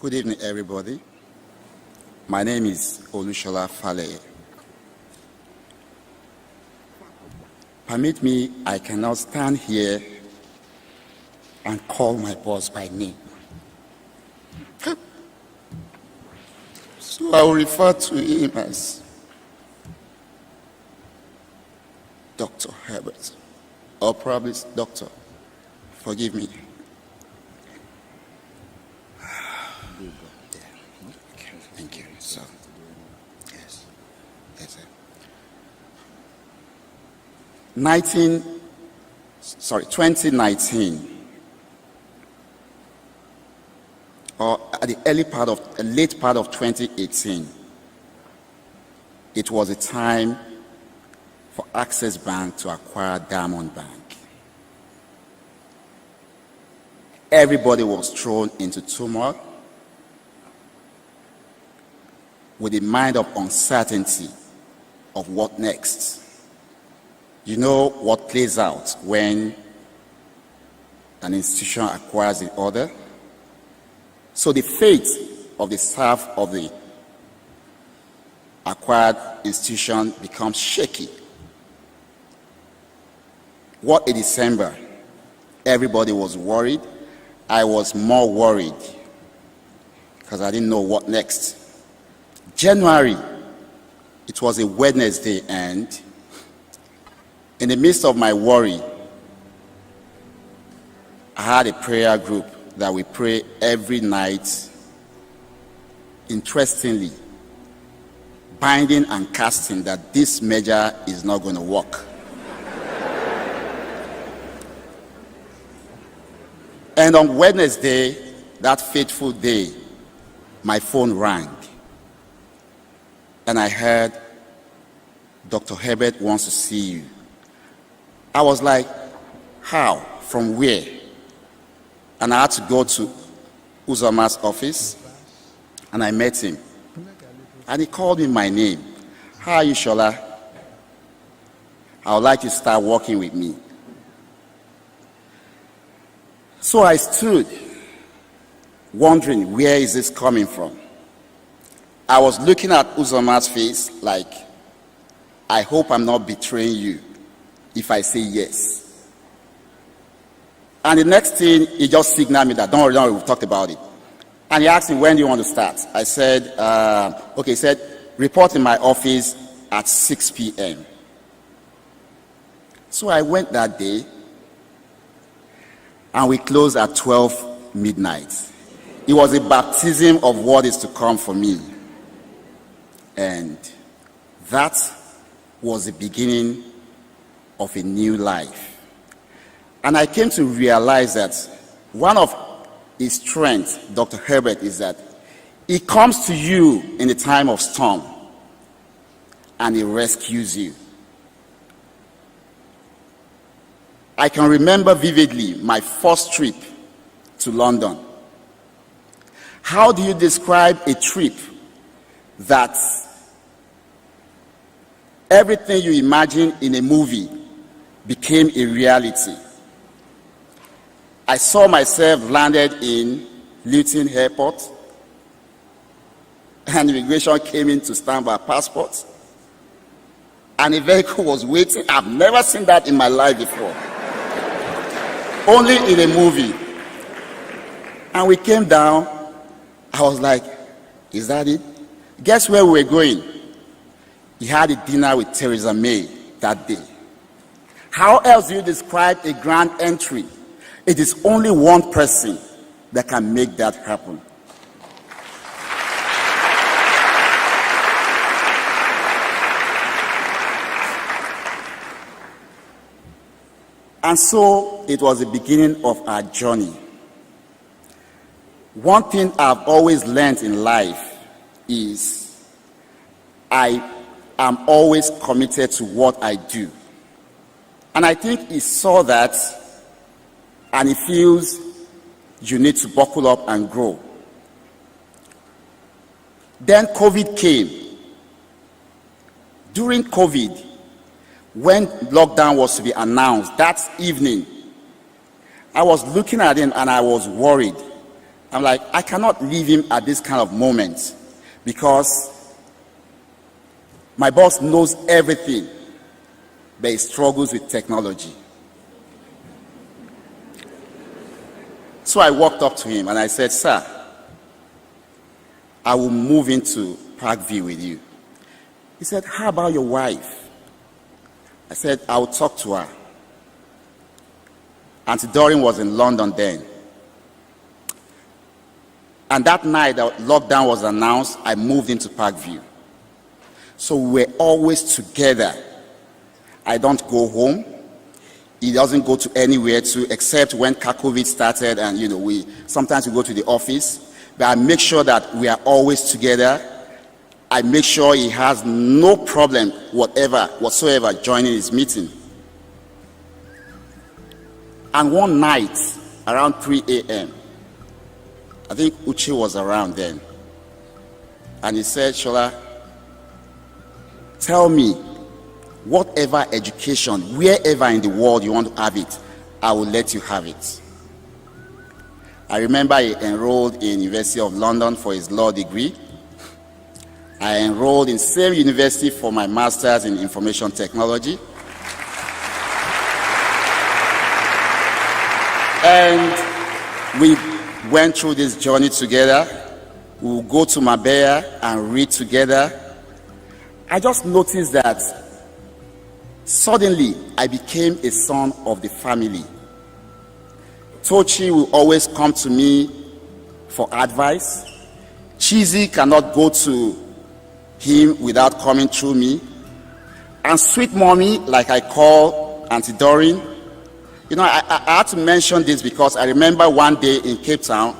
Good evening, everybody. My name is Olushola Faleye. Permit me, I cannot stand here and call my boss by name. So I will refer to him as Dr. Herbert, or probably Doctor. Forgive me. Thank you. So, yes. 2019, or at the late part of 2018, it was a time for Access Bank to acquire Diamond Bank. Everybody was thrown into turmoil with a mind of uncertainty of what next. You know what plays out when an institution acquires the other. So the fate of the staff of the acquired institution becomes shaky. What a December. Everybody was worried. I was more worried because I didn't know what next. January, it was a Wednesday, and in the midst of my worry, I had a prayer group that we pray every night, interestingly, binding and casting that this measure is not going to work. And on Wednesday, that fateful day, my phone rang. And I heard, Dr. Herbert wants to see you. I was like, how? From where? And I had to go to Uzama's office, and I met him. And he called me my name. How are you, Shola? I would like you to start working with me. So I stood, wondering, where is this coming from? I was looking at Uzama's face like, I hope I'm not betraying you if I say yes. And the next thing, he just signaled me that, don't worry, we've talked about it. And he asked me, when do you want to start? I said, okay, he said, report in my office at 6 p.m. So I went that day, and we closed at 12 midnight. It was a baptism of what is to come for me. And that was the beginning of a new life. And I came to realize that one of his strengths, Dr. Herbert, is that he comes to you in a time of storm and he rescues you. I can remember vividly my first trip to London. How do you describe a trip that everything you imagine in a movie became a reality? I saw myself landed in Luton Airport, and immigration came in to stamp our passports, and a vehicle was waiting. I've never seen that in my life before. Only in a movie. And we came down. I was like, is that it? Guess where we were going? He had a dinner with Theresa May that day. How else do you describe a grand entry? It is only one person that can make that happen. And so it was the beginning of our journey. One thing I've always learned in life is I am always committed to what I do. And I think he saw that, and he feels you need to buckle up and grow. Then COVID came. During COVID, when lockdown was to be announced that evening, I was looking at him and I was worried. I'm like, I cannot leave him at this kind of moment because my boss knows everything, but he struggles with technology. So I walked up to him and I said, sir, I will move into Parkview with you. He said, how about your wife? I said, I will talk to her. Auntie Doreen was in London then. And that night that lockdown was announced, I moved into Parkview. So we were always together. I don't go home. He doesn't go to anywhere too, except when COVID started and, sometimes we go to the office. But I make sure that we are always together. I make sure he has no problem whatsoever joining his meeting. And one night, around 3 a.m., I think Uche was around then. And he said, Shola, tell me, whatever education, wherever in the world you want to have it, I will let you have it. I remember he enrolled in University of London for his law degree. I enrolled in same university for my master's in information technology. And we went through this journey together. We will go to Mabea and read together. I just noticed that suddenly I became a son of the family. Tochi will always come to me for advice. Chizzy cannot go to him without coming through me. And sweet mommy, like I call Auntie Doreen, I had to mention this because I remember one day in Cape Town,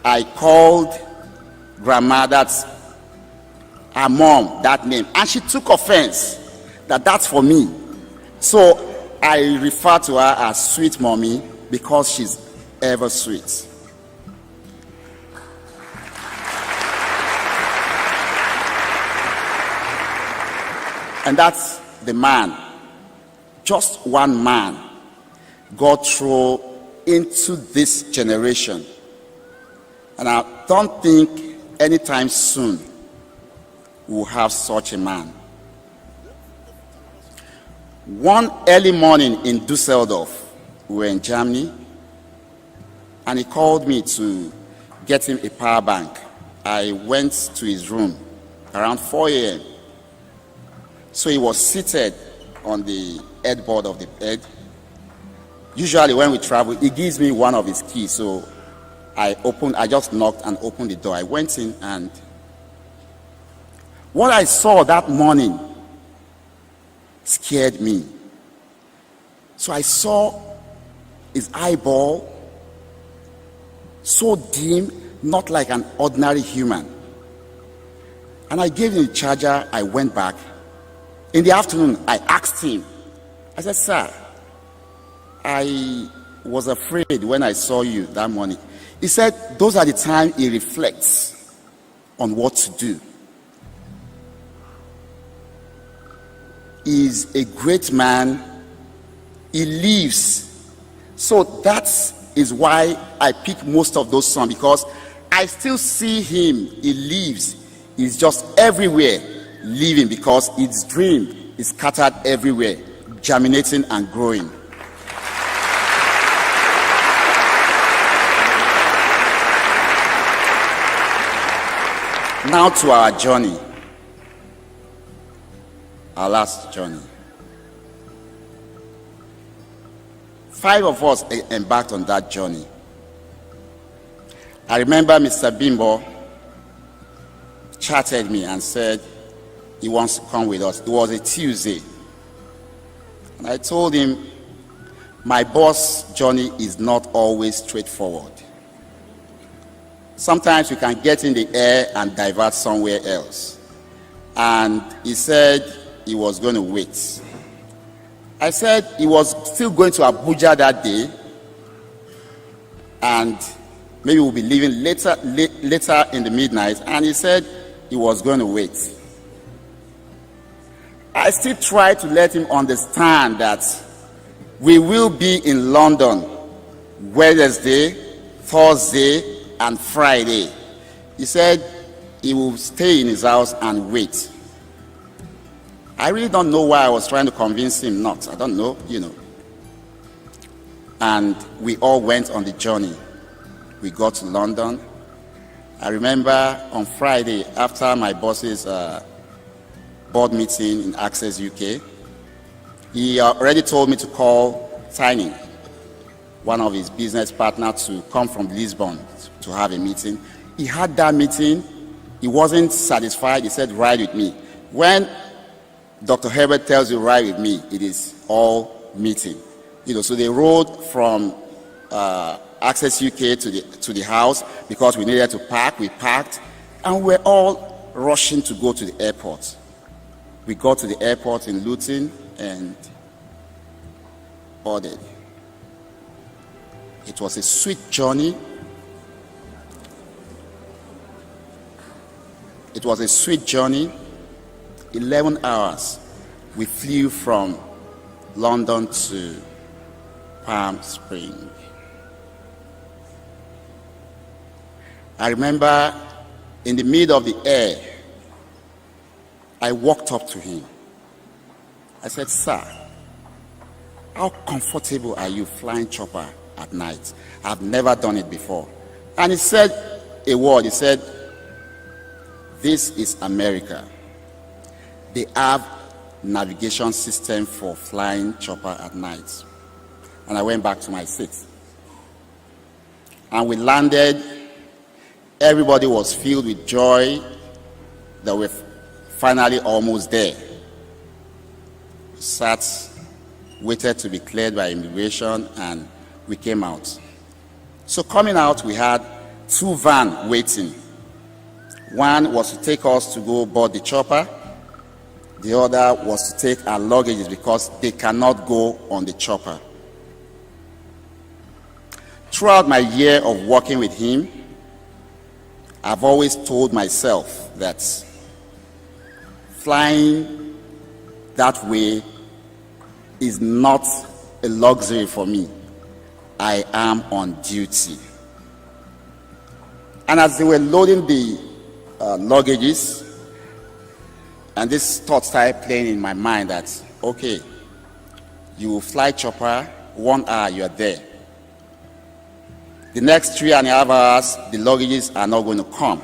I called grandma, that's her mom, that name, and she took offense that that's for me. So I refer to her as sweet mommy because she's ever sweet. And that's the man, just one man, God threw into this generation. And I don't think anytime soon we'll have such a man. One early morning in Dusseldorf, we were in Germany, and he called me to get him a power bank. I went to his room around 4 a.m. So he was seated on the headboard of the bed. Usually when we travel, he gives me one of his keys. So I just knocked and opened the door. I went in, and what I saw that morning scared me. So I saw his eyeball so dim, not like an ordinary human. And I gave him the charger. I went back. In the afternoon, I asked him, I said, sir, I was afraid when I saw you that morning. He said, those are the times he reflects on what to do. He's a great man. He lives. So that is why I pick most of those songs, because I still see him. He lives. He's just everywhere living, because his dream is scattered everywhere, germinating and growing. Now to our journey, our last journey. 5 of us embarked on that journey. I remember Mr. Bimbo chatted me and said he wants to come with us. It was a Tuesday. And I told him, my boss' journey is not always straightforward. Sometimes we can get in the air and divert somewhere else. And he said he was going to wait. I said he was still going to Abuja that day, and maybe we'll be leaving later in the midnight. And he said he was going to wait. I still try to let him understand that we will be in London Wednesday, Thursday, and Friday. He said he will stay in his house and wait. I really don't know why I was trying to convince him not. I don't know, And we all went on the journey. We got to London. I remember on Friday, after my boss's board meeting in Access UK, he already told me to call Tiny, one of his business partners, to come from Lisbon to have a meeting. He had that meeting. He wasn't satisfied. He said, ride with me. When Dr. Herbert tells you ride with me, it is all meeting. So they rode from Access UK to the house because we needed to park. We parked, and we're all rushing to go to the airport. We got to the airport in Luton and boarded. It was a sweet journey. It was a sweet journey. 11 hours. We flew from London to Palm Springs. I remember in the middle of the air, I walked up to him. I said, sir, how comfortable are you flying chopper at night? I've never done it before. And he said a word. He said, this is America. They have navigation system for flying chopper at night. And I went back to my seat. And we landed. Everybody was filled with joy that we're finally almost there. Sat, waited to be cleared by immigration, and we came out. So coming out, we had 2 vans waiting. One was to take us to go board the chopper. The other was to take our luggages because they cannot go on the chopper. Throughout my year of working with him, I've always told myself that flying that way is not a luxury for me. I am on duty. And as they were loading the luggages, and this thought started playing in my mind that, okay, you will fly chopper, 1 hour you are there. The next 3.5 hours, the luggages are not going to come.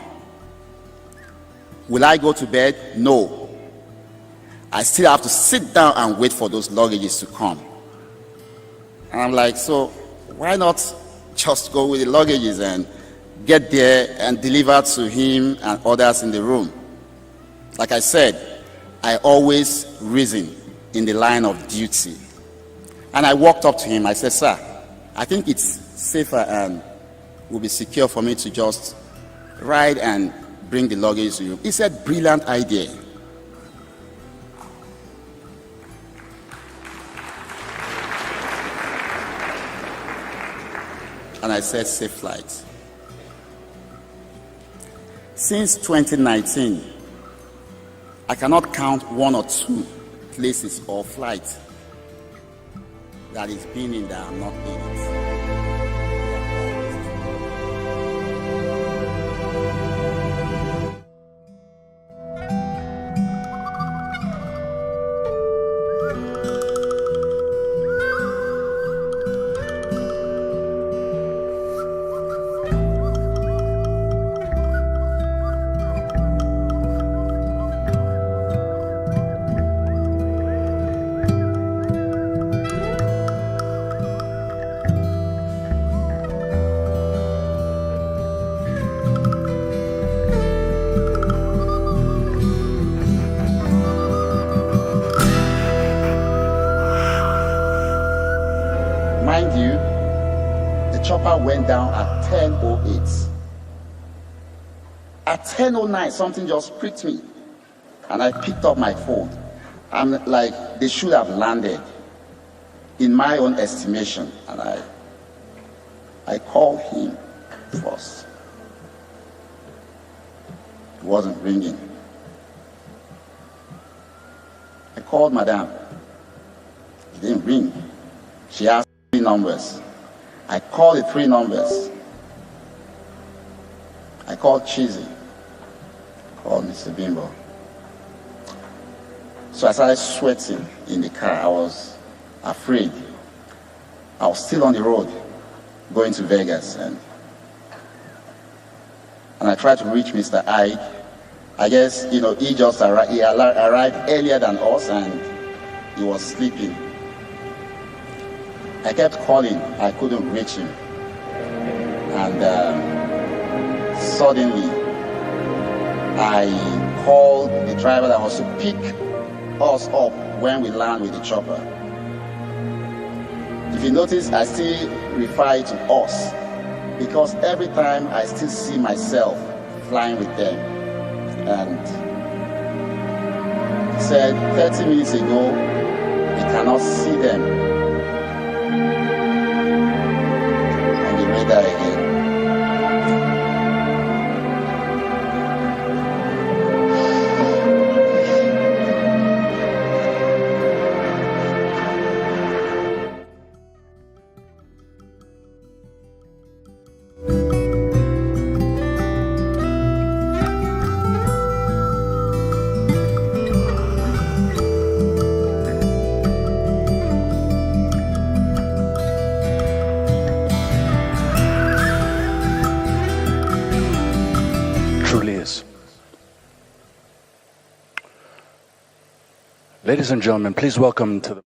Will I go to bed? No. I still have to sit down and wait for those luggages to come. And I'm like, so why not just go with the luggages and get there and deliver to him and others in the room? Like I said, I always reason in the line of duty. And I walked up to him. I said, sir, I think it's safer and will be secure for me to just ride and bring the luggage to you. He said, brilliant idea. And I said, safe flight. Since 2019, I cannot count 1 or 2 places or flights that is being in that I'm not in it. Mind you, the chopper went down at 10:08. At 10:09, something just pricked me, and I picked up my phone. I'm like, they should have landed, in my own estimation, and I called him first. It wasn't ringing. I called Madame. It didn't ring. She asked 3 numbers. I called the 3 numbers. I called Cheesy, called Mr. Bimbo. So I started sweating in the car. I was afraid. I was still on the road going to Vegas, and I tried to reach Mr. Ike. I guess, he just arrived. He arrived earlier than us, and he was sleeping. I kept calling. I couldn't reach him. And suddenly, I called the driver that was to pick us up when we land with the chopper. If you notice, I still refer to us because every time I still see myself flying with them. And he said 30 minutes ago, he cannot see them on the radar again. Truly is. Ladies and gentlemen, please welcome to the